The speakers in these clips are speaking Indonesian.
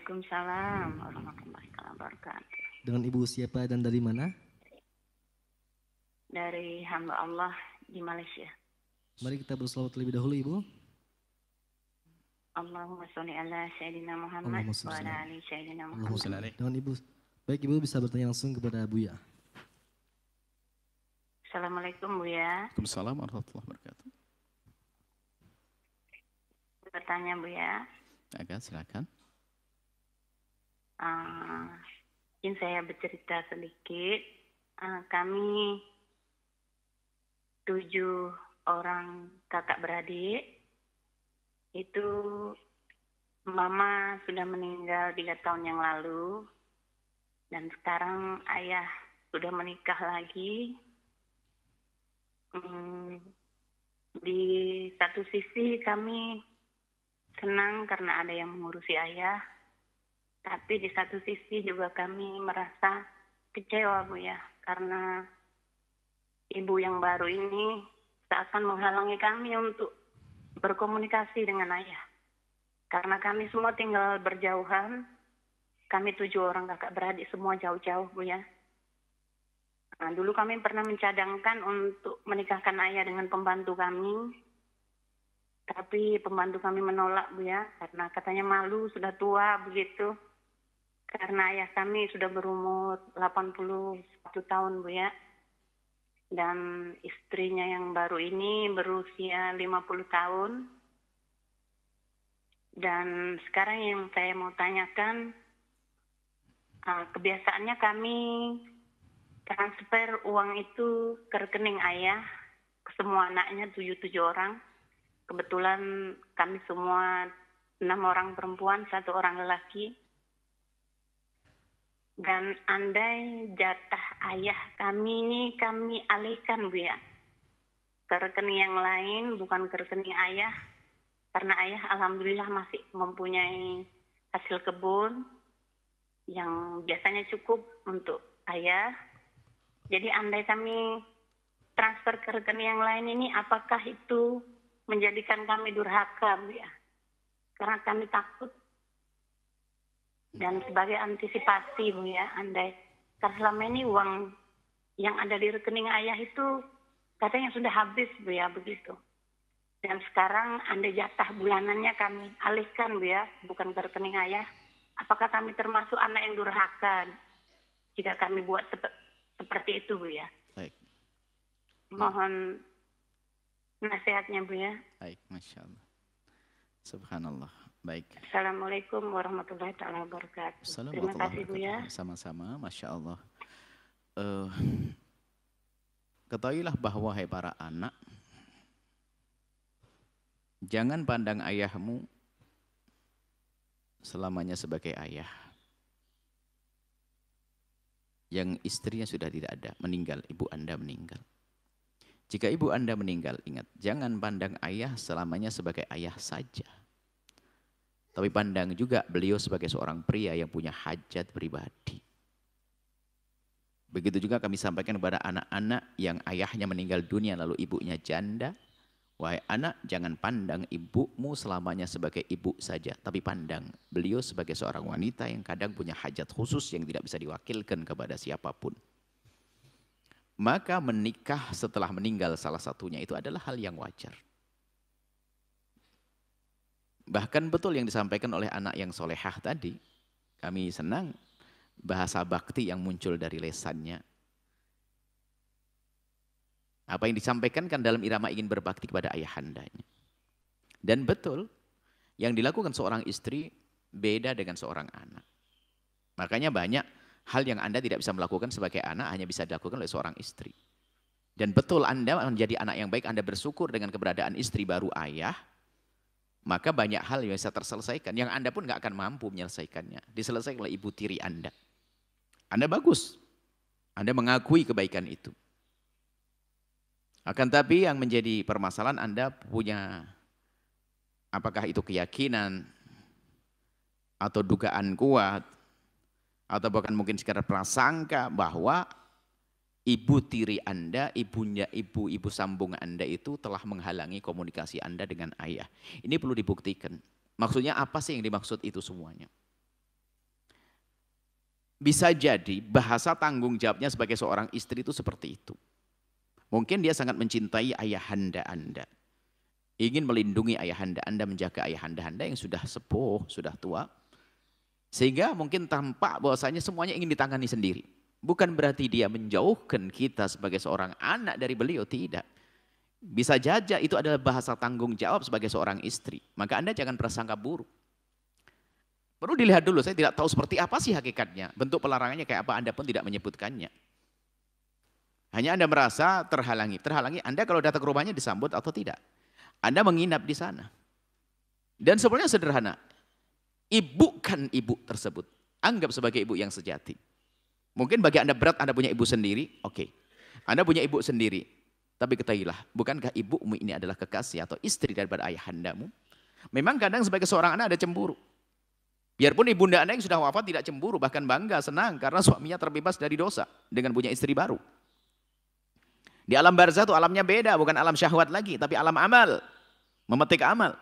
Waalaikumsalam warahmatullahi wabarakatuh. Dengan Ibu siapa dan dari mana? Dari hamba Allah di Malaysia. Mari kita berselawat terlebih dahulu Ibu. Allahumma sholli ala Sayyidina Muhammad Allahumma wa sholli ala ali Sayyidina Allahumma Muhammad. sholli. Dengan Ibu. Baik Ibu bisa bertanya langsung kepada Buya. Assalamualaikum Buya. Waalaikumsalam warahmatullahi wabarakatuh. Bertanya Buya. Agak silakan. Izin saya bercerita sedikit. Kami 7 orang kakak beradik. Itu mama sudah meninggal 3 tahun yang lalu. Dan sekarang ayah sudah menikah lagi. Di satu sisi kami senang karena ada yang mengurusi ayah. Tapi di satu sisi juga kami merasa kecewa Bu ya. Karena ibu yang baru ini seakan menghalangi kami untuk berkomunikasi dengan ayah. Karena kami semua tinggal berjauhan. Kami 7 orang kakak beradik semua jauh-jauh Bu ya. Nah, dulu kami pernah mencadangkan untuk menikahkan ayah dengan pembantu kami. Tapi pembantu kami menolak Bu ya. Karena katanya malu, sudah tua begitu. Karena ayah kami sudah berumur 81 tahun Bu ya. Dan istrinya yang baru ini berusia 50 tahun. Dan sekarang yang saya mau tanyakan, kebiasaannya kami transfer uang itu ke rekening ayah, ke semua anaknya 7 orang. Kebetulan kami semua 6 orang perempuan, 1 orang lelaki. Dan andai jatah ayah kami ini kami alihkan Bu ya, ke rekening yang lain, bukan ke rekening ayah. Karena ayah alhamdulillah masih mempunyai hasil kebun yang biasanya cukup untuk ayah. Jadi andai kami transfer ke rekening yang lain ini, apakah itu menjadikan kami durhaka Bu ya? Karena kami takut. Dan sebagai antisipasi Bu ya, andai karena selama ini uang yang ada di rekening ayah itu katanya sudah habis Bu ya, begitu. Dan sekarang andai jatah bulanannya kami alihkan Bu ya, bukan ke rekening ayah, apakah kami termasuk anak yang durhaka jika kami buat seperti itu Bu ya? Baik. Mohon nasihatnya Bu ya. Baik, Masya Allah. Subhanallah. Baik. Assalamualaikum warahmatullahi wabarakatuh. Terima kasih Bu ya. Sama-sama, Masya Allah. Ketahuilah bahwa hai para anak, jangan pandang ayahmu selamanya sebagai ayah. Yang istrinya sudah tidak ada, meninggal, ibu Anda meninggal. Jika ibu Anda meninggal, ingat, jangan pandang ayah selamanya sebagai ayah saja. Tapi pandang juga beliau sebagai seorang pria yang punya hajat pribadi. Begitu juga kami sampaikan kepada anak-anak yang ayahnya meninggal dunia lalu ibunya janda. Wahai anak, jangan pandang ibumu selamanya sebagai ibu saja. Tapi pandang beliau sebagai seorang wanita yang kadang punya hajat khusus yang tidak bisa diwakilkan kepada siapapun. Maka menikah setelah meninggal salah satunya itu adalah hal yang wajar. Bahkan betul yang disampaikan oleh anak yang solehah tadi. Kami senang bahasa bakti yang muncul dari lesannya. Apa yang disampaikan kan dalam irama ingin berbakti kepada ayahandanya. Dan betul, yang dilakukan seorang istri beda dengan seorang anak. Makanya banyak hal yang Anda tidak bisa melakukan sebagai anak hanya bisa dilakukan oleh seorang istri. Dan betul Anda menjadi anak yang baik, Anda bersyukur dengan keberadaan istri baru ayah. Maka banyak hal yang bisa terselesaikan, yang Anda pun nggak akan mampu menyelesaikannya. Diselesaikan oleh ibu tiri Anda. Anda bagus, Anda mengakui kebaikan itu. Akan tapi yang menjadi permasalahan Anda punya, apakah itu keyakinan, atau dugaan kuat, atau bahkan mungkin sekedar prasangka bahwa ibu tiri Anda, ibu sambung Anda itu telah menghalangi komunikasi Anda dengan ayah. Ini perlu dibuktikan. Maksudnya apa sih yang dimaksud itu semuanya? bisa jadi bahasa tanggung jawabnya sebagai seorang istri itu seperti itu. Mungkin dia sangat mencintai ayahanda Anda. Ingin melindungi ayahanda Anda, menjaga ayahanda Anda yang sudah sepuh, sudah tua. Sehingga mungkin tampak bahwasanya semuanya ingin ditangani sendiri. Bukan berarti dia menjauhkan kita sebagai seorang anak dari beliau, tidak. Bisa saja itu adalah bahasa tanggung jawab sebagai seorang istri. Maka Anda jangan prasangka buruk. Perlu dilihat dulu, saya tidak tahu seperti apa sih hakikatnya. Bentuk pelarangannya kayak apa, Anda pun tidak menyebutkannya. Hanya Anda merasa terhalangi. Terhalangi Anda kalau datang ke rumahnya disambut atau tidak. Anda menginap di sana. Dan sebenarnya sederhana. Ibu kan ibu tersebut. Anggap sebagai ibu yang sejati. Mungkin bagi Anda berat, Anda punya ibu sendiri. Oke. Anda punya ibu sendiri. Tapi ketahuilah, bukankah ibumu ini adalah kekasih atau istri daripada ayahandamu? Memang kadang sebagai seorang anak ada cemburu. Biarpun ibunda Anda yang sudah wafat tidak cemburu, bahkan bangga, senang karena suaminya terbebas dari dosa dengan punya istri baru. Di alam barzah itu alamnya beda, bukan alam syahwat lagi, tapi alam amal. Memetik amal.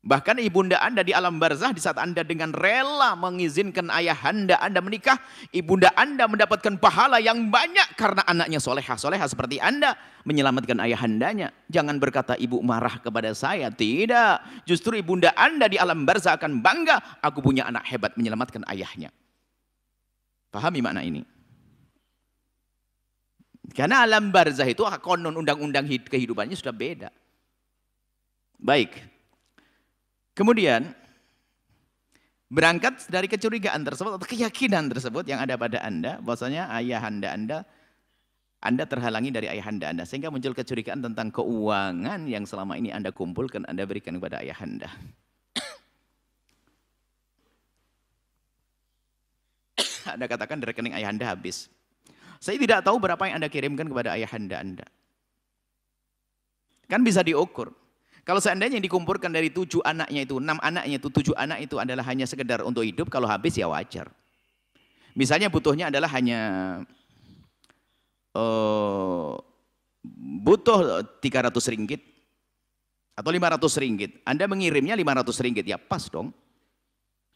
Bahkan ibunda Anda di alam barzah di saat Anda dengan rela mengizinkan ayahanda Anda menikah, ibunda Anda mendapatkan pahala yang banyak karena anaknya solehah-solehah seperti Anda menyelamatkan ayahandanya. Jangan berkata ibu marah kepada saya, tidak. Justru ibunda Anda di alam barzah akan bangga, aku punya anak hebat menyelamatkan ayahnya. Pahami makna ini? Karena alam barzah itu konon undang-undang kehidupannya sudah beda. Baik. Kemudian berangkat dari kecurigaan tersebut atau keyakinan tersebut yang ada pada Anda, bahwasanya ayahanda Anda terhalangi dari ayahanda Anda, sehingga muncul kecurigaan tentang keuangan yang selama ini Anda kumpulkan, Anda berikan kepada ayahanda. Anda katakan di rekening ayahanda habis. Saya tidak tahu berapa yang Anda kirimkan kepada ayahanda Anda. Kan bisa diukur. Kalau seandainya yang dikumpulkan dari 7 anaknya itu, 6 anaknya itu, 7 anak itu adalah hanya sekedar untuk hidup, kalau habis ya wajar. Misalnya butuhnya adalah hanya butuh 300 ringgit atau 500 ringgit. Anda mengirimnya 500 ringgit, ya pas dong.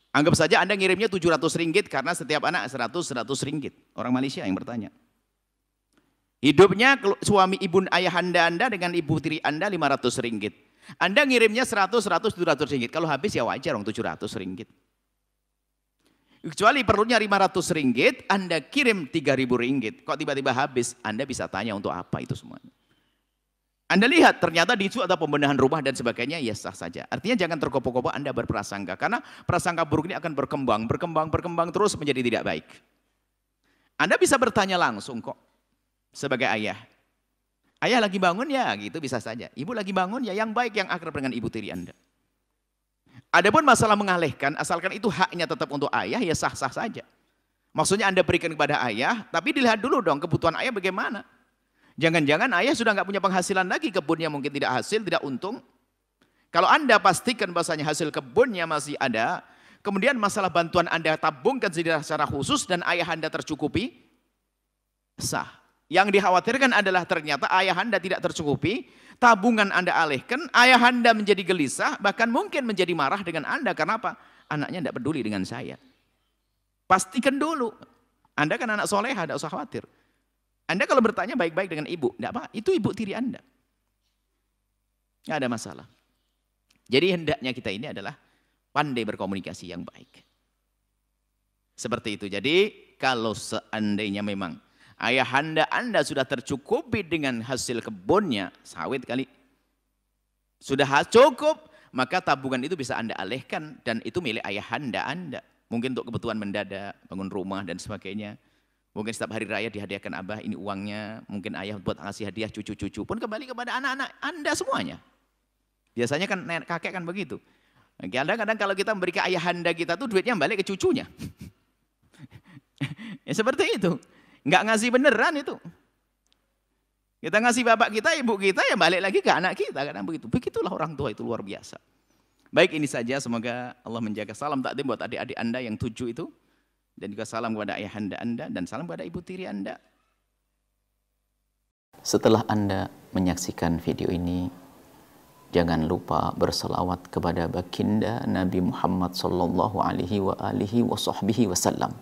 Anggap saja Anda ngirimnya 700 ringgit karena setiap anak 100 ringgit. Orang Malaysia yang bertanya. Hidupnya suami ibu ayahanda Anda dengan ibu tiri Anda 500 ringgit. Anda ngirimnya 100, 700 ringgit. Kalau habis ya wajar dong 700 ringgit. Kecuali perlunya 500 ringgit, Anda kirim 3.000 ringgit. Kok tiba-tiba habis? Anda bisa tanya untuk apa itu semuanya. Anda lihat ternyata di situ ada pembenahan rumah dan sebagainya, ya sah saja. Artinya jangan tergopoh-gopoh Anda berprasangka. Karena prasangka buruk ini akan berkembang terus menjadi tidak baik. Anda bisa bertanya langsung kok sebagai ayah. Ayah lagi bangun ya, gitu bisa saja. Ibu lagi bangun ya, yang baik yang akrab dengan ibu tiri Anda. Adapun masalah mengalihkan, asalkan itu haknya tetap untuk ayah, ya sah-sah saja. Maksudnya Anda berikan kepada ayah, tapi dilihat dulu dong kebutuhan ayah bagaimana. Jangan-jangan ayah sudah nggak punya penghasilan lagi, kebunnya mungkin tidak hasil, tidak untung. Kalau Anda pastikan bahasanya hasil kebunnya masih ada, kemudian masalah bantuan Anda tabungkan secara khusus dan ayah Anda tercukupi, sah. Yang dikhawatirkan adalah ternyata ayahanda tidak tercukupi, tabungan Anda alihkan, ayahanda menjadi gelisah, bahkan mungkin menjadi marah dengan Anda. Karena apa? Anaknya tidak peduli dengan saya. Pastikan dulu. Anda kan anak soleha, tidak usah khawatir. Anda kalau bertanya baik-baik dengan ibu, tidak apa, itu ibu tiri Anda. Tidak ada masalah. Jadi hendaknya kita ini adalah pandai berkomunikasi yang baik. Seperti itu. Jadi kalau seandainya memang ayahanda Anda sudah tercukupi dengan hasil kebunnya, sawit kali, sudah cukup, maka tabungan itu bisa Anda alihkan dan itu milik ayahanda Anda. Mungkin untuk kebutuhan mendadak, bangun rumah dan sebagainya. Mungkin setiap hari raya dihadiahkan abah, ini uangnya, mungkin ayah buat ngasih hadiah cucu-cucu pun kembali kepada anak-anak Anda semuanya. Biasanya kan kakek kan begitu. Kadang-kadang kalau kita memberikan ayahanda kita tuh duitnya balik ke cucunya. Ya seperti itu. Nggak ngasih beneran itu. Kita ngasih bapak kita, ibu kita, ya balik lagi ke anak kita. Kadang begitu. Begitulah orang tua itu luar biasa. Baik, ini saja. Semoga Allah menjaga. Salam takdim buat adik-adik Anda yang 7 itu. Dan juga salam kepada ayahanda Anda. Dan salam kepada ibu tiri Anda. Setelah Anda menyaksikan video ini, Jangan lupa berselawat kepada baginda Nabi Muhammad sallallahu alaihi wa alihi wasallam.